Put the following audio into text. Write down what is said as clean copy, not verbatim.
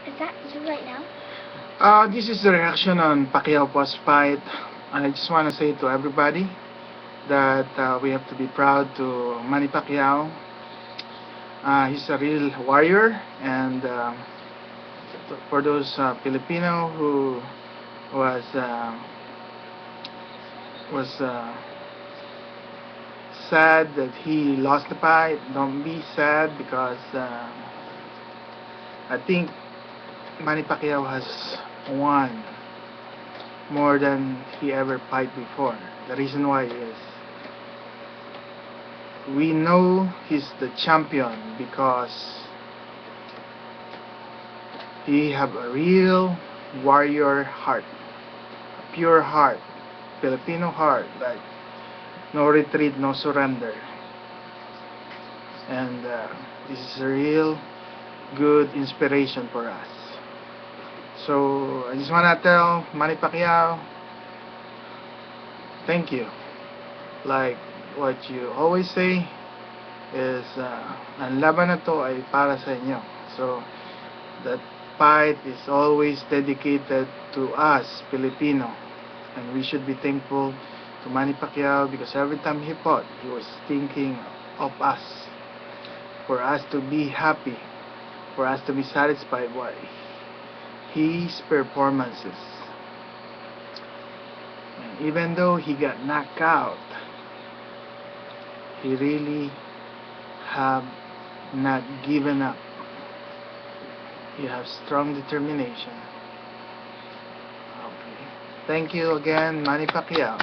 Is that you right now? This is the reaction on Pacquiao post fight. I just want to say to everybody that we have to be proud to Manny Pacquiao. He's a real warrior, and for those Filipino who was uh, was sad that he lost the fight, don't be sad because I think Manny Pacquiao has won more than he ever fight before. The reason why is we know he's the champion because he have a real warrior heart, a pure heart, Filipino heart, like no retreat, no surrender. And this is a real good inspiration for us. So I just wanna tell Manny Pacquiao, thank you. Like what you always say is, ang laban na to ay para sa inyo. So that fight is always dedicated to us, Filipino. And we should be thankful to Manny Pacquiao because every time he fought, he was thinking of us. For us to be happy, for us to be satisfied by his performances. And even though he got knocked out, he really have not given up. He has strong determination. Okay. Thank you again, Manny Pacquiao.